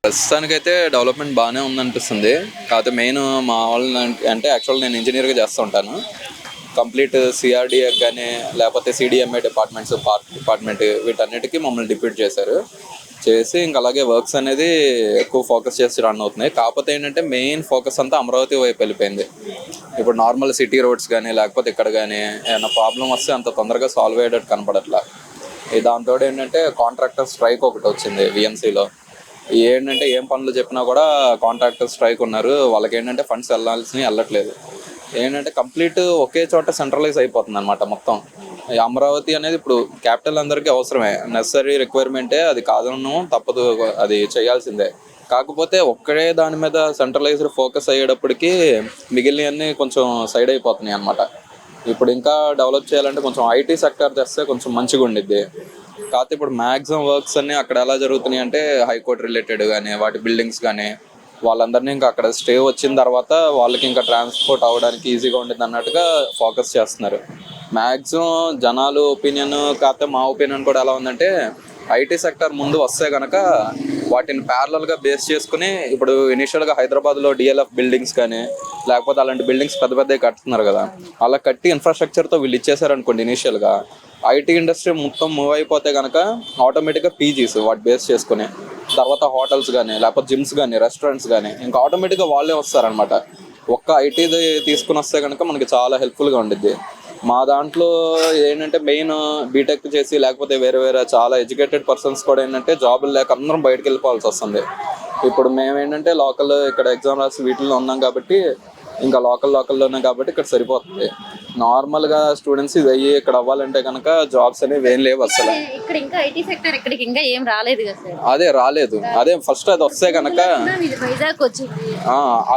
ప్రస్తుతానికైతే డెవలప్మెంట్ బాగానే ఉందనిపిస్తుంది. కాకపోతే మెయిన్ మా వాళ్ళని అంటే యాక్చువల్ నేను ఇంజనీర్గా చేస్తూ ఉంటాను. కంప్లీట్ సిఆర్డిఏ కానీ లేకపోతే సిడిఎంఏ డిపార్ట్మెంట్స్, పార్క్ డిపార్ట్మెంట్ వీటన్నిటికీ మమ్మల్ని డిప్యూట్ చేశారు. చేసి ఇంక అలాగే వర్క్స్ అనేది ఎక్కువ ఫోకస్ చేసి రన్ అవుతున్నాయి. కాకపోతే ఏంటంటే మెయిన్ ఫోకస్ అంతా అమరావతి వైపు వెళ్ళిపోయింది. ఇప్పుడు నార్మల్ సిటీ రోడ్స్ కానీ లేకపోతే ఇక్కడ కానీ ఏమైనా ప్రాబ్లం వస్తే అంత తొందరగా సాల్వ్ అయ్యేటట్టు కనపడట్లా. దాంతో ఏంటంటే కాంట్రాక్టర్ స్ట్రైక్ ఒకటి వచ్చింది విఎంసీలో. ఏంటంటే ఏం పనులు చెప్పినా కూడా కాంట్రాక్టర్ స్ట్రైక్ ఉన్నారు. వాళ్ళకి ఏంటంటే ఫండ్స్ వెళ్ళట్లేదు. ఏంటంటే కంప్లీట్ ఒకే చోట సెంట్రలైజ్ అయిపోతుంది అనమాట మొత్తం. అమరావతి అనేది ఇప్పుడు క్యాపిటల్ అందరికీ అవసరమే, నెసరీ రిక్వైర్మెంటే, అది కాదను తప్పదు, అది చేయాల్సిందే. కాకపోతే ఒక్కడే దాని మీద సెంట్రలైజ్డ్ ఫోకస్ అయ్యేటప్పటికి మిగిలినవన్నీ కొంచెం సైడ్ అయిపోతున్నాయి అనమాట. ఇప్పుడు ఇంకా డెవలప్ చేయాలంటే కొంచెం ఐటీ సెక్టర్ తెస్తే కొంచెం మంచిగా ఉండిద్ది. కాకపోతే ఇప్పుడు మ్యాక్సిమం వర్క్స్ అన్నీ అక్కడ ఎలా జరుగుతున్నాయి అంటే హైకోర్టు రిలేటెడ్ కానీ వాటి బిల్డింగ్స్ కానీ వాళ్ళందరినీ ఇంకా అక్కడ స్టే వచ్చిన తర్వాత వాళ్ళకి ఇంకా ట్రాన్స్పోర్ట్ అవ్వడానికి ఈజీగా ఉండిద్ది అన్నట్టుగా ఫోకస్ చేస్తున్నారు మ్యాక్సిమం జనాలు ఒపీనియన్. కాకపోతే మా ఒపీనియన్ కూడా ఎలా ఉందంటే ఐటీ సెక్టర్ ముందు వస్తే కనుక వాటిని ప్యారలల్గా బేస్ చేసుకుని ఇప్పుడు ఇనిషియల్గా హైదరాబాద్లో డిఎల్ఎఫ్ బిల్డింగ్స్ కానీ లేకపోతే అలాంటి బిల్డింగ్స్ పెద్ద పెద్దవి కట్టుతున్నారు కదా, అలా కట్టి ఇన్ఫ్రాస్ట్రక్చర్తో వీళ్ళు ఇచ్చేసారనుకోండి ఇనిషియల్గా, ఐటీ ఇండస్ట్రీ మొత్తం మూవ్ అయిపోతే కనుక ఆటోమేటిక్గా పీజీస్ వాటి బేస్ చేసుకుని తర్వాత హోటల్స్ కానీ లేకపోతే జిమ్స్ కానీ రెస్టారెంట్స్ కానీ ఇంకా ఆటోమేటిక్గా వాళ్ళే వస్తారనమాట. ఒక్క ఐటీది తీసుకుని వస్తే కనుక మనకి చాలా హెల్ప్ఫుల్గా ఉండిద్ది. మా దాంట్లో ఏంటంటే మెయిన్ బీటెక్ చేసి లేకపోతే వేరే వేరే చాలా ఎడ్యుకేటెడ్ పర్సన్స్ కూడా ఏంటంటే జాబులు లేక అందరం బయటకు వెళ్ళిపోవాల్సి వస్తుంది. ఇప్పుడు మేమేంటంటే లోకల్ ఇక్కడ ఎగ్జామ్ రాసి వీటిల్లో ఉన్నాం కాబట్టి ఇంకా లోకల్లోనే కాబట్టి ఇక్కడ సరిపోతుంది. నార్మల్గా స్టూడెంట్స్ ఇది అయ్యి ఇక్కడ అవ్వాలంటే కనుక జాబ్స్ అనేవి ఏం లేవు అసలు. ఇక్కడ ఇంకా ఐటీ సెక్టర్ ఇక్కడికి ఇంకా ఏం రాలేదు కదా సార్. అదే రాలేదు, అదే ఫస్ట్ అది వస్తే కనుక వైజాగ్ వచ్చింది.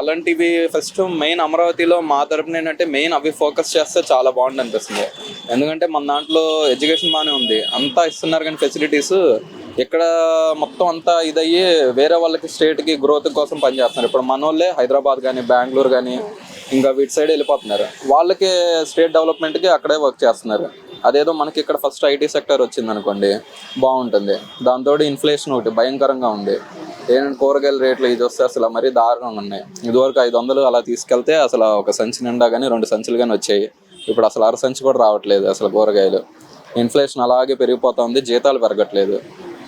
అలాంటివి ఫస్ట్ మెయిన్ అమరావతిలో మా తరపున ఏంటంటే మెయిన్ అవి ఫోకస్ చేస్తే చాలా బాగుంది అనిపిస్తుంది. ఎందుకంటే మన దాంట్లో ఎడ్యుకేషన్ బాగానే ఉంది, అంతా ఇస్తున్నారు కానీ ఫెసిలిటీస్ ఇక్కడ మొత్తం అంతా ఇదయ్యి వేరే వాళ్ళకి స్టేట్కి గ్రోత్ కోసం పనిచేస్తున్నారు. ఇప్పుడు మన వాళ్ళే హైదరాబాద్ కానీ బెంగళూరు కానీ ఇంకా వీటి సైడ్ వెళ్ళిపోతున్నారు, వాళ్ళకి స్టేట్ డెవలప్మెంట్కి అక్కడే వర్క్ చేస్తున్నారు. అదేదో మనకి ఇక్కడ ఫస్ట్ ఐటీ సెక్టర్ వచ్చింది అనుకోండి బాగుంటుంది. దాంతో ఇన్ఫ్లేషన్ ఒకటి భయంకరంగా ఉంది. ఏంటంటే కూరగాయల రేట్లు ఇది వస్తే అసలు మరీ దారుణంగా ఉన్నాయి. ఇదివరకు 500 అలా తీసుకెళ్తే అసలు ఒక సంచి నిండా కానీ 2 సంచులు కానీ వచ్చాయి. ఇప్పుడు అసలు 1/2 సంచి కూడా రావట్లేదు అసలు కూరగాయలు. ఇన్ఫ్లేషన్ అలాగే పెరిగిపోతూ ఉంది, జీతాలు పెరగట్లేదు.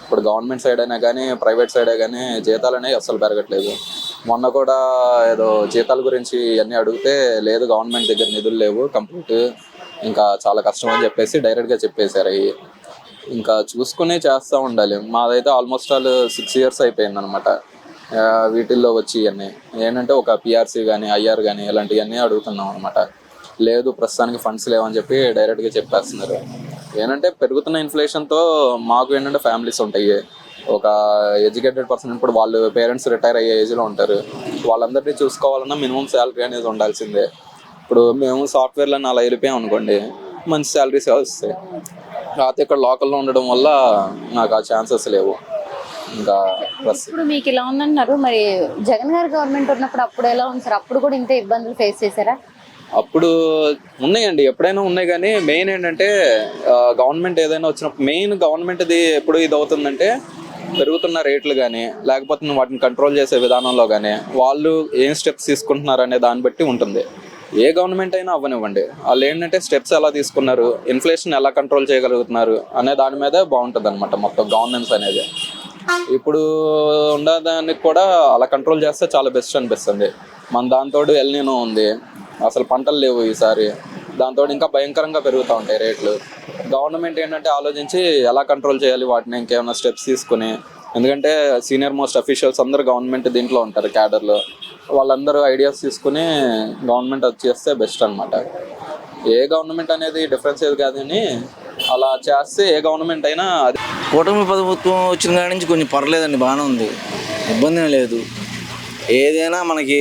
ఇప్పుడు గవర్నమెంట్ సైడ్ అయినా కానీ ప్రైవేట్ సైడే కానీ జీతాలు అనేవి అస్సలు పెరగట్లేదు. మొన్న కూడా ఏదో జీతాల గురించి అన్నీ అడిగితే లేదు గవర్నమెంట్ దగ్గర నిధులు లేవు కంప్లీట్, ఇంకా చాలా కష్టం అని చెప్పేసి డైరెక్ట్గా చెప్పేశారు. అవి ఇంకా చూసుకునే చేస్తూ ఉండాలి. మాదైతే ఆల్మోస్ట్ ఆల్ 6 years అయిపోయింది అనమాట వీటిల్లో వచ్చి. ఇవన్నీ ఏంటంటే ఒక పిఆర్సీ కానీ ఐఆర్ కానీ ఇలాంటివన్నీ అడుగుతున్నాం అనమాట. లేదు ప్రస్తుతానికి ఫండ్స్ లేవని చెప్పి డైరెక్ట్గా చెప్పేస్తున్నారు. ఏంటంటే పెరుగుతున్న ఇన్ఫ్లేషన్తో మాకు ఏంటంటే ఫ్యామిలీస్ ఉంటాయి, ఒక ఎడ్యుకేటెడ్ పర్సన్ ఇప్పుడు వాళ్ళు పేరెంట్స్ రిటైర్ అయ్యే ఏజ్లో ఉంటారు, వాళ్ళందరినీ చూసుకోవాలన్నా మినిమం శాలరీ అనేది ఉండాల్సిందే. ఇప్పుడు మేము సాఫ్ట్వేర్లో అలా వెళ్ళిపోయాం అనుకోండి మంచి శాలరీస్ వస్తాయి. కాకపోతే ఇక్కడ లోకల్లో ఉండడం వల్ల నాకు ఆ ఛాన్సెస్ లేవు. ఇంకా ఇప్పుడు మీకు ఇలా ఉందన్నారు, మరి జగన్ గారి గవర్నమెంట్ ఉన్నప్పుడు అప్పుడు ఎలా ఉంది సార్? అప్పుడు కూడా ఇంత ఇబ్బందులు ఫేస్ చేశారా? అప్పుడు ఉన్నాయండి, ఎప్పుడైనా ఉన్నాయి. కానీ మెయిన్ ఏంటంటే గవర్నమెంట్ ఏదైనా వచ్చినప్పుడు మెయిన్ గవర్నమెంట్ది ఎప్పుడు ఇది అవుతుందంటే పెరుగుతున్న రేట్లు కానీ లేకపోతే వాటిని కంట్రోల్ చేసే విధానంలో కానీ వాళ్ళు ఏం స్టెప్స్ తీసుకుంటున్నారు అనే దాన్ని బట్టి ఉంటుంది. ఏ గవర్నమెంట్ అయినా అవ్వనివ్వండి, వాళ్ళు ఏంటంటే స్టెప్స్ ఎలా తీసుకున్నారు, ఇన్ఫ్లేషన్ ఎలా కంట్రోల్ చేయగలుగుతున్నారు అనే దాని మీద బాగుంటుంది అనమాట మొత్తం గవర్నెన్స్ అనేది. ఇప్పుడు ఉండడానికి కూడా అలా కంట్రోల్ చేస్తే చాలా బెస్ట్ అనిపిస్తుంది. మన దాంతో ఎల్నినో ఉంది, అసలు పంటలు లేవు ఈసారి, దాంతో ఇంకా భయంకరంగా పెరుగుతూ ఉంటాయి రేట్లు. గవర్నమెంట్ ఏంటంటే ఆలోచించి ఎలా కంట్రోల్ చేయాలి వాటిని ఇంకేమైనా స్టెప్స్ తీసుకుని, ఎందుకంటే సీనియర్ మోస్ట్ అఫీషియల్స్ అందరూ గవర్నమెంట్ దీంట్లో ఉంటారు క్యాడర్లో, వాళ్ళందరూ ఐడియాస్ తీసుకుని గవర్నమెంట్ వచ్చేస్తే బెస్ట్ అనమాట. ఏ గవర్నమెంట్ అనేది డిఫరెన్స్ ఏది కాదని అలా చేస్తే ఏ గవర్నమెంట్ అయినా అది. కూటమి ప్రభుత్వం వచ్చిన కాడి నుంచి కొంచెం పర్లేదండి, బాగానే ఉంది, ఇబ్బంది లేదు. ఏదైనా మనకి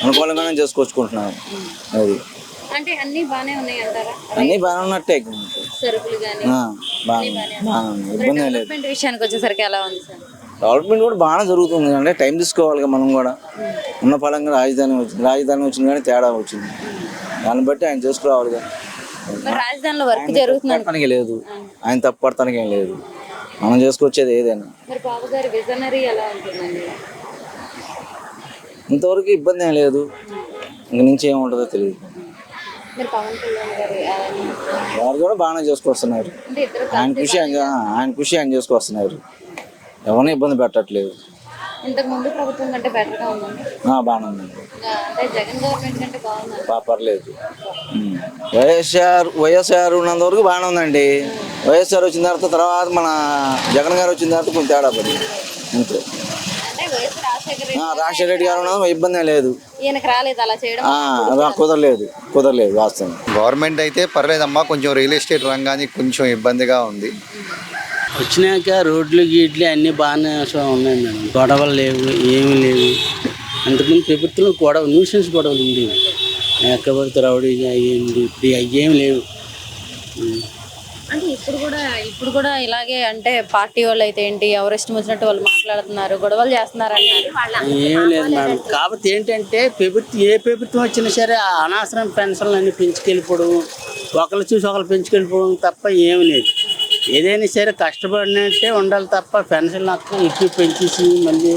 అనుకూలంగానే చేసుకొచ్చుకుంటున్నాం. అది అంటే అన్ని బాగానే ఉన్నాయి అంటారా? అన్నీ బాగానే ఉన్నట్టే, సరుకులు కానీ బాగానే ఇబ్బంది లేదు. విషయానికి వచ్చేసరికి ఎలా ఉంది సార్? డెవలప్మెంట్ కూడా బాగానే జరుగుతుంది. అంటే టైం తీసుకోవాలి మనం కూడా. ఉన్న ఫలంగా రాజధాని వచ్చింది కానీ తేడా వచ్చింది, దాన్ని బట్టి ఆయన చేసుకురావాలి. రాజధానిలో వర్క్ జరుగుతుంది లేదు, ఆయన తప్పు పడతానికి ఏం లేదు. మనం చేసుకొచ్చేది ఏదైనా. మరి బాబు గారి విజనరీ ఎలా ఉంటుందండి? ఇంతవరకు ఇబ్బంది ఏం లేదు, ఇంక నుంచి ఏముంటుందో తెలియదు. మరి పవన్ కళ్యాణ్ గారు వారు కూడా బాగానే చేసుకొస్తున్నారు. అంటే ఇద్దరు ఆయన కృషి ఆయన చేసుకొస్తున్నారు, ఎవరిని ఇబ్బంది పెట్టట్లేదు. ఇంతకు ముందు ప్రభుత్వం కంటే బెటర్గా ఉందండి. బాగానే ఉందండి, అంటే జగన్ గవర్నమెంట్ కంటే బాగుంది. పర్లేదు. వైఎస్ఆర్ ఉన్నంత వరకు బాగానే ఉందండి. వైఎస్ఆర్ వచ్చిన తర్వాత మన జగన్ గారు వచ్చిన తర్వాత కొంచెం తేడా పడింది అంతే. అంటే వైఎస్ రాజశేఖర రెడ్డి గారు ఉన్నది ఇబ్బంది లేదు, ఈయనకు రాలేదు అలా చేయడం. కుదరలేదు వాస్తవం. గవర్నమెంట్ అయితే పర్లేదమ్మా, కొంచెం రియల్ ఎస్టేట్ రంగానికి కొంచెం ఇబ్బందిగా ఉంది. వచ్చినాక రోడ్లు గీట్లు అన్నీ బాగానే ఉన్నాయి మేడం, గొడవలు లేవు, ఏమీ లేవు. అంతకుముందు ప్రభుత్వంలో గొడవ న్యూసెన్స్ గొడవలు ఉండేవి, ఎక్కబడితే రౌడీగా అయ్యింది. ఇప్పుడు అయ్యేమి లేవు. అంటే ఇప్పుడు కూడా ఇలాగే అంటే పార్టీ వాళ్ళు అయితే ఏంటి ఎవరు ఇష్టం వచ్చినట్టు వాళ్ళు మాట్లాడుతున్నారు, గొడవలు చేస్తున్నారు అంటారు. ఏం లేదు మేడం. కాకపోతే ఏంటంటే ఏ ప్రభుత్వం వచ్చినా సరే ఆ అనవసరం పెన్షన్లు అన్నీ పెంచుకెళ్ళిపోవడం, ఒకళ్ళు చూసి ఒకళ్ళు పెంచుకెళ్ళిపోవడం తప్ప ఏమి లేదు. ఏదైనా సరే కష్టపడినట్టే ఉండాలి తప్ప పెన్షన్లు ఎక్కువ పెంచేసి మళ్ళీ